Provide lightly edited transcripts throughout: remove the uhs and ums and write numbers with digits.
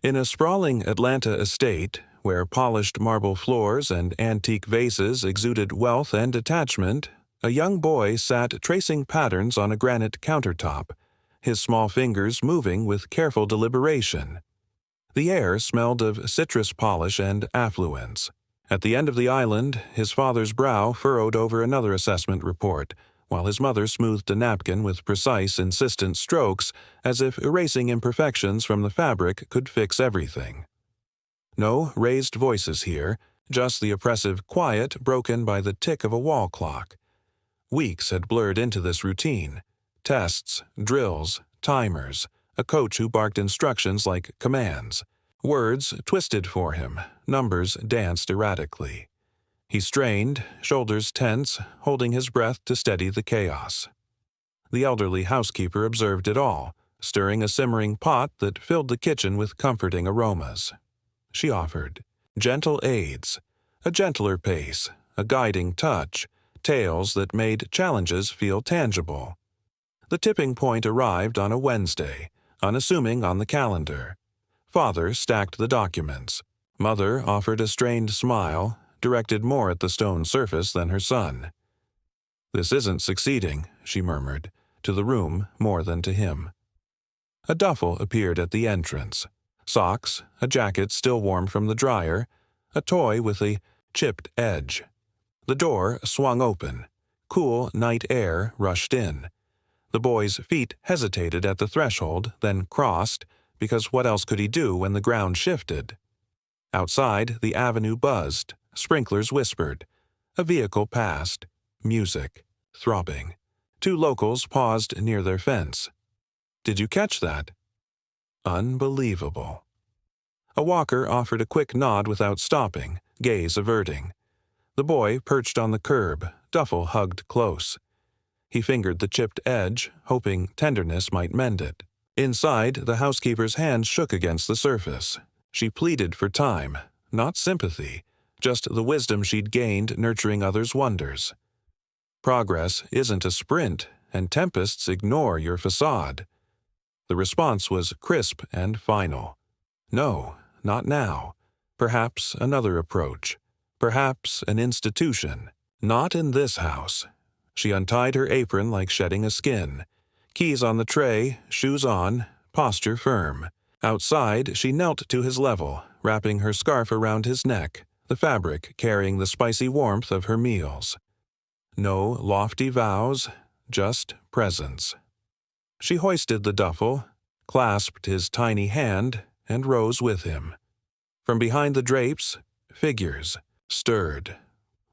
In a sprawling Atlanta estate, where polished marble floors and antique vases exuded wealth and detachment, a young boy sat tracing patterns on a granite countertop, his small fingers moving with careful deliberation. The air smelled of citrus polish and affluence. At the end of the island, his father's brow furrowed over another assessment report, while his mother smoothed a napkin with precise, insistent strokes, as if erasing imperfections from the fabric could fix everything. No raised voices here, just the oppressive quiet broken by the tick of a wall clock. Weeks had blurred into this routine. Tests, drills, timers, a coach who barked instructions like commands. Words twisted for him, numbers danced erratically. He strained, shoulders tense, holding his breath to steady the chaos. The elderly housekeeper observed it all, stirring a simmering pot that filled the kitchen with comforting aromas. She offered gentle aids, a gentler pace, a guiding touch, tales that made challenges feel tangible. The tipping point arrived on a Wednesday, unassuming on the calendar. Father stacked the documents. Mother offered a strained smile, directed more at the stone surface than her son. "This isn't succeeding," she murmured, to the room more than to him. A duffel appeared at the entrance. Socks, a jacket still warm from the dryer, a toy with a chipped edge. The door swung open. Cool night air rushed in. The boy's feet hesitated at the threshold, then crossed, because what else could he do when the ground shifted? Outside, the avenue buzzed. Sprinklers whispered. A vehicle passed. Music. Throbbing. Two locals paused near their fence. "Did you catch that?" Unbelievable. A walker offered a quick nod without stopping, gaze averting. The boy perched on the curb, duffel hugged close. He fingered the chipped edge, hoping tenderness might mend it. Inside, the housekeeper's hand shook against the surface. She pleaded for time, not sympathy, just the wisdom she'd gained nurturing others' wonders. Progress isn't a sprint, and tempests ignore your facade. The response was crisp and final. No, not now. Perhaps another approach. Perhaps an institution. Not in this house. She untied her apron like shedding a skin. Keys on the tray, shoes on, posture firm. Outside, she knelt to his level, wrapping her scarf around his neck, the fabric carrying the spicy warmth of her meals. No lofty vows, just presence. She hoisted the duffel, clasped his tiny hand, and rose with him. From behind the drapes, figures, stirred.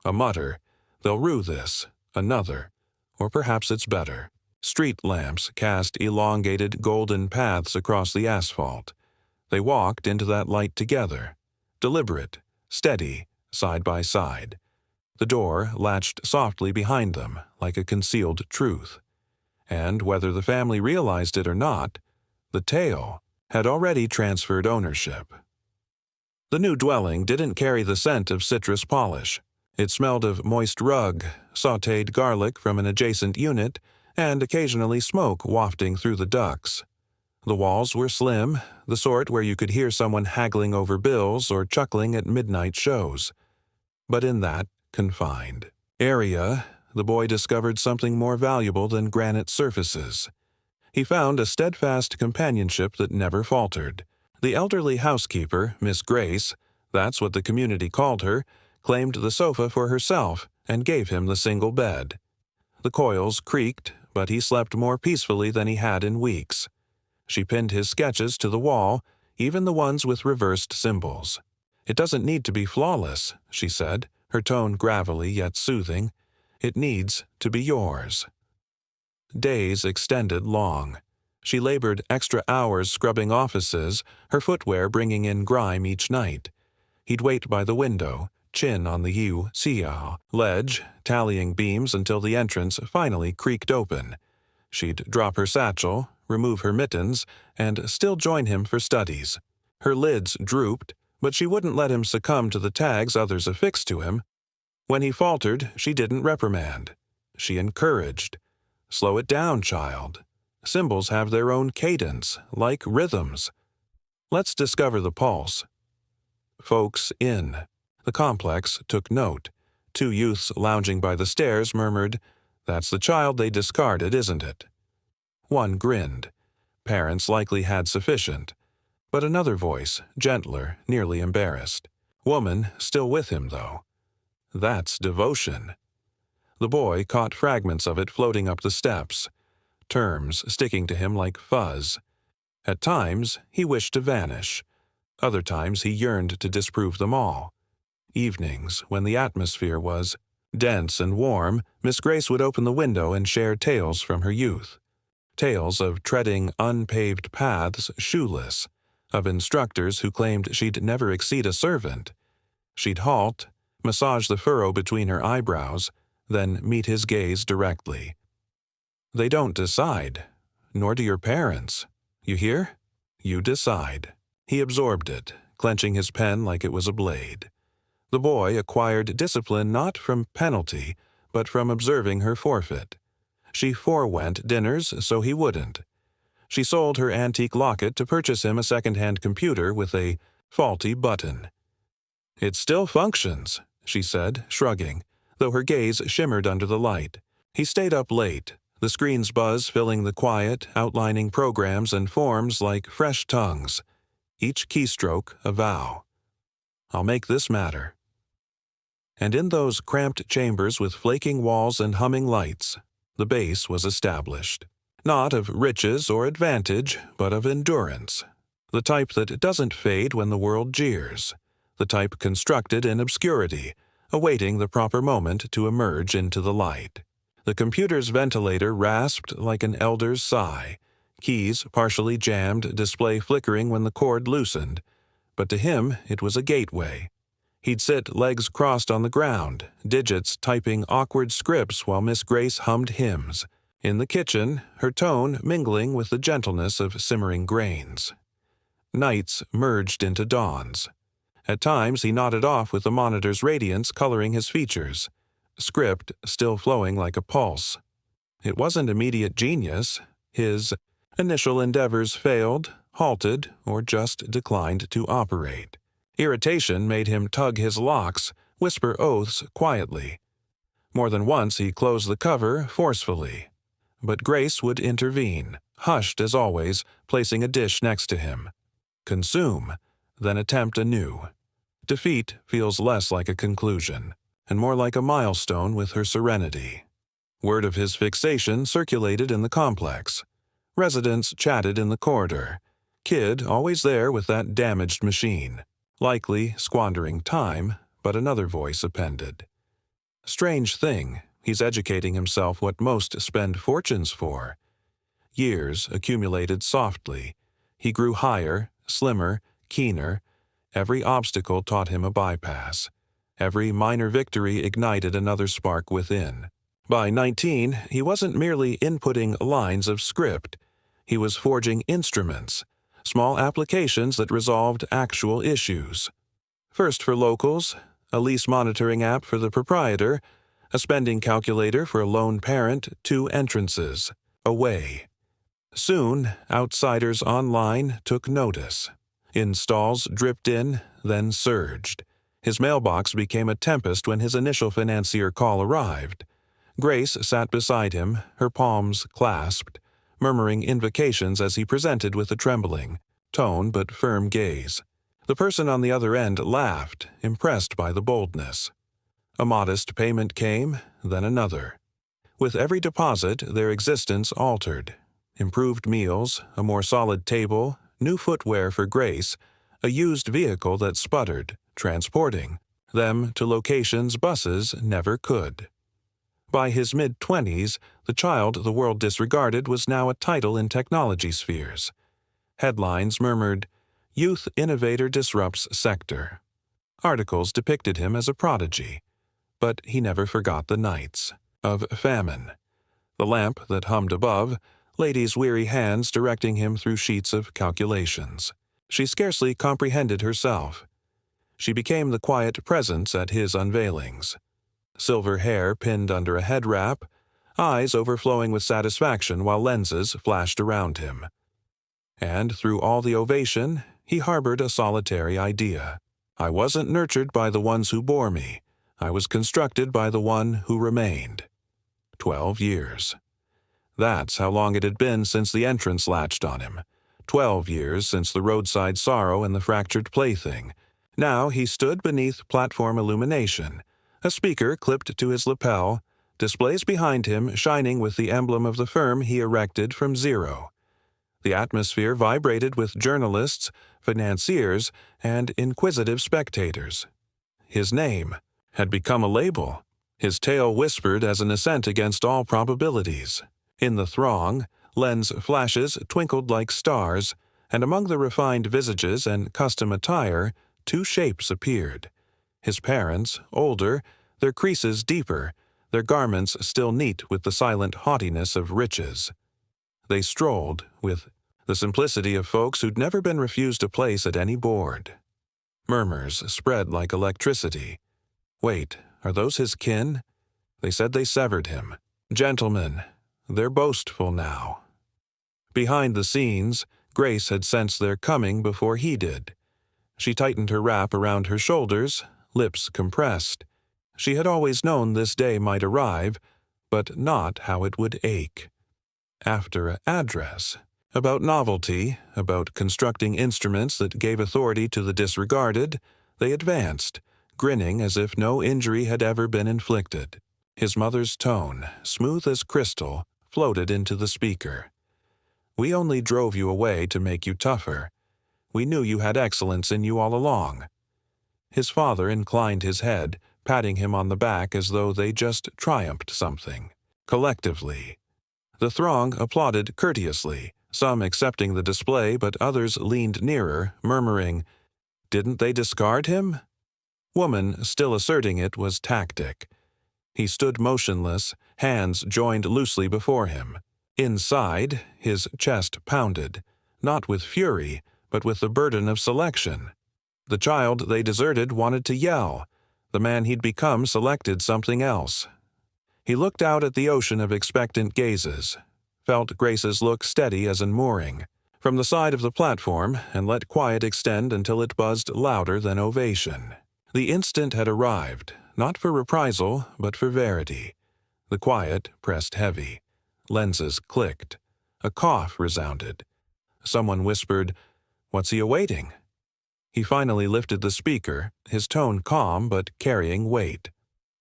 A mutter, "They'll rue this," another, "Or perhaps it's better." Street lamps cast elongated golden paths across the asphalt. They walked into that light together, deliberate, steady, side by side. The door latched softly behind them, like a concealed truth. And whether the family realized it or not, the tale had already transferred ownership. The new dwelling didn't carry the scent of citrus polish. It smelled of moist rug, sautéed garlic from an adjacent unit, and occasionally smoke wafting through the ducts. The walls were slim, the sort where you could hear someone haggling over bills or chuckling at midnight shows. But in that confined area, the boy discovered something more valuable than granite surfaces. He found a steadfast companionship that never faltered. The elderly housekeeper, Miss Grace, that's what the community called her, claimed the sofa for herself and gave him the single bed. The coils creaked, but he slept more peacefully than he had in weeks. She pinned his sketches to the wall, even the ones with reversed symbols. "It doesn't need to be flawless," she said, her tone gravelly yet soothing. "It needs to be yours." Days extended long. She labored extra hours scrubbing offices, her footwear bringing in grime each night. He'd wait by the window, chin on the U-Siao ledge, tallying beams until the entrance finally creaked open. She'd drop her satchel, remove her mittens, and still join him for studies. Her lids drooped, but she wouldn't let him succumb to the tags others affixed to him. When he faltered, she didn't reprimand. She encouraged. "Slow it down, child. Symbols have their own cadence, like rhythms." Let's discover the pulse. Folks in. The complex took note. Two youths lounging by the stairs murmured, "That's the child they discarded, isn't it?" One grinned. Parents likely had sufficient. But another voice, gentler, nearly embarrassed. Woman, still with him, though. That's devotion. The boy caught fragments of it floating up the steps, terms sticking to him like fuzz. At times, he wished to vanish. Other times, he yearned to disprove them all. Evenings, when the atmosphere was dense and warm, Miss Grace would open the window and share tales from her youth. Tales of treading unpaved paths shoeless, of instructors who claimed she'd never exceed a servant. She'd halt, massage the furrow between her eyebrows, then meet his gaze directly. They don't decide, nor do your parents. You hear? You decide. He absorbed it, clenching his pen like it was a blade. The boy acquired discipline not from penalty, but from observing her forfeit. She forewent dinners so he wouldn't. She sold her antique locket to purchase him a second-hand computer with a faulty button. "It still functions," she said, shrugging, though her gaze shimmered under the light. He stayed up late, the screen's buzz filling the quiet, outlining programs and forms like fresh tongues. Each keystroke a vow. "I'll make this matter." And in those cramped chambers with flaking walls and humming lights, the base was established. Not of riches or advantage, but of endurance. The type that doesn't fade when the world jeers. The type constructed in obscurity, awaiting the proper moment to emerge into the light. The computer's ventilator rasped like an elder's sigh, keys partially jammed, display flickering when the cord loosened. But to him it was a gateway. He'd sit legs crossed on the ground, digits typing awkward scripts while Miss Grace hummed hymns. In the kitchen, her tone mingling with the gentleness of simmering grains. Nights merged into dawns. At times he nodded off with the monitor's radiance coloring his features, script still flowing like a pulse. It wasn't immediate genius. His initial endeavors failed, halted, or just declined to operate. Irritation made him tug his locks, whisper oaths quietly. More than once he closed the cover forcefully. But Grace would intervene, hushed as always, placing a dish next to him. Consume, then attempt anew. Defeat feels less like a conclusion, and more like a milestone with her serenity. Word of his fixation circulated in the complex. Residents chatted in the corridor. Kid always there with that damaged machine. Likely squandering time, but another voice appended. Strange thing, he's educating himself what most spend fortunes for. Years accumulated softly. He grew higher, slimmer, keener. Every obstacle taught him a bypass. Every minor victory ignited another spark within. By 19, he wasn't merely inputting lines of script. He was forging instruments, small applications that resolved actual issues. First for locals, a lease monitoring app for the proprietor, a spending calculator for a lone parent, 2 entrances. Away. Soon, outsiders online took notice. Installs dripped in, then surged. His mailbox became a tempest when his initial financier call arrived. Grace sat beside him, her palms clasped, murmuring invocations as he presented with a trembling tone but firm gaze. The person on the other end laughed, impressed by the boldness. A modest payment came, then another. With every deposit, their existence altered. Improved meals, a more solid table, new footwear for Grace, a used vehicle that sputtered, transporting them to locations buses never could. By his mid-20s, the child the world disregarded was now a title in technology spheres. Headlines murmured, "Youth Innovator Disrupts Sector." Articles depicted him as a prodigy. But he never forgot the nights of famine. The lamp that hummed above, Lady's weary hands directing him through sheets of calculations. She scarcely comprehended herself. She became the quiet presence at his unveilings. Silver hair pinned under a head wrap, eyes overflowing with satisfaction while lenses flashed around him. And through all the ovation, he harbored a solitary idea. I wasn't nurtured by the ones who bore me. I was constructed by the one who remained. 12 years. That's how long it had been since the entrance latched on him. 12 years since the roadside sorrow and the fractured plaything. Now he stood beneath platform illumination, a speaker clipped to his lapel, displays behind him shining with the emblem of the firm he erected from zero. The atmosphere vibrated with journalists, financiers, and inquisitive spectators. His name had become a label. His tale whispered as an assent against all probabilities. In the throng, lens flashes twinkled like stars, and among the refined visages and custom attire, two shapes appeared. His parents, older, their creases deeper, their garments still neat with the silent haughtiness of riches. They strolled, with the simplicity of folks who'd never been refused a place at any board. Murmurs spread like electricity. Wait, are those his kin? They said they severed him. Gentlemen, they're boastful now. Behind the scenes, Grace had sensed their coming before he did. She tightened her wrap around her shoulders, lips compressed. She had always known this day might arrive, but not how it would ache. After an address, about novelty, about constructing instruments that gave authority to the disregarded, they advanced, grinning as if no injury had ever been inflicted. His mother's tone, smooth as crystal, floated into the speaker. We only drove you away to make you tougher. We knew you had excellence in you all along. His father inclined his head, patting him on the back as though they just triumphed something. Collectively. The throng applauded courteously, some accepting the display, but others leaned nearer, murmuring, "Didn't they discard him?" Woman, still asserting it, was tactic. He stood motionless, hands joined loosely before him. Inside, his chest pounded, not with fury, but with the burden of selection. The child they deserted wanted to yell. The man he'd become selected something else. He looked out at the ocean of expectant gazes, felt Grace's look steady as unmooring, from the side of the platform, and let quiet extend until it buzzed louder than ovation. The instant had arrived, not for reprisal, but for verity. The quiet pressed heavy. Lenses clicked. A cough resounded. Someone whispered, "What's he awaiting?" He finally lifted the speaker, his tone calm but carrying weight.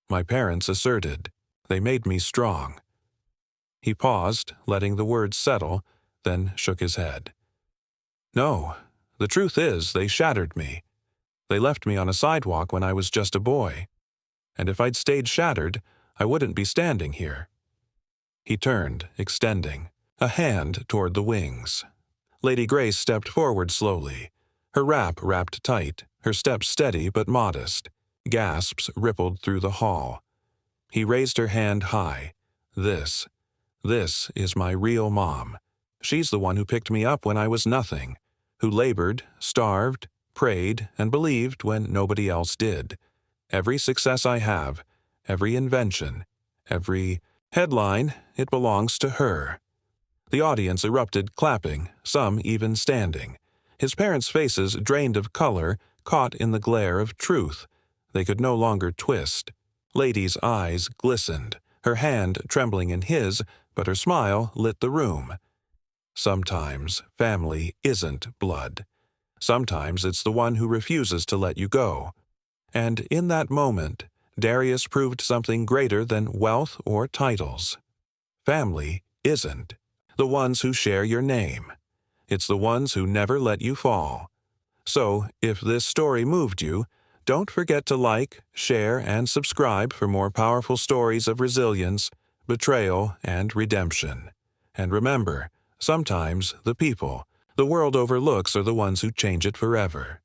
My parents asserted. They made me strong. He paused, letting the words settle, then shook his head. No, the truth is, they shattered me. They left me on a sidewalk when I was just a boy. And if I'd stayed shattered, I wouldn't be standing here. He turned, extending a hand toward the wings. Lady Grace stepped forward slowly, her wrap wrapped tight, her steps steady but modest. Gasps rippled through the hall. He raised her hand high. This is my real mom. She's the one who picked me up when I was nothing, who labored, starved, prayed, and believed when nobody else did. Every success I have, every invention, every headline, it belongs to her. The audience erupted clapping, some even standing. His parents' faces, drained of color, caught in the glare of truth. They could no longer twist. Lady's eyes glistened, her hand trembling in his, but her smile lit the room. Sometimes family isn't blood. Sometimes it's the one who refuses to let you go. And in that moment, Darius proved something greater than wealth or titles. Family isn't the ones who share your name. It's the ones who never let you fall. So, if this story moved you, don't forget to like, share, and subscribe for more powerful stories of resilience, betrayal, and redemption. And remember, sometimes the people the world overlooks are the ones who change it forever.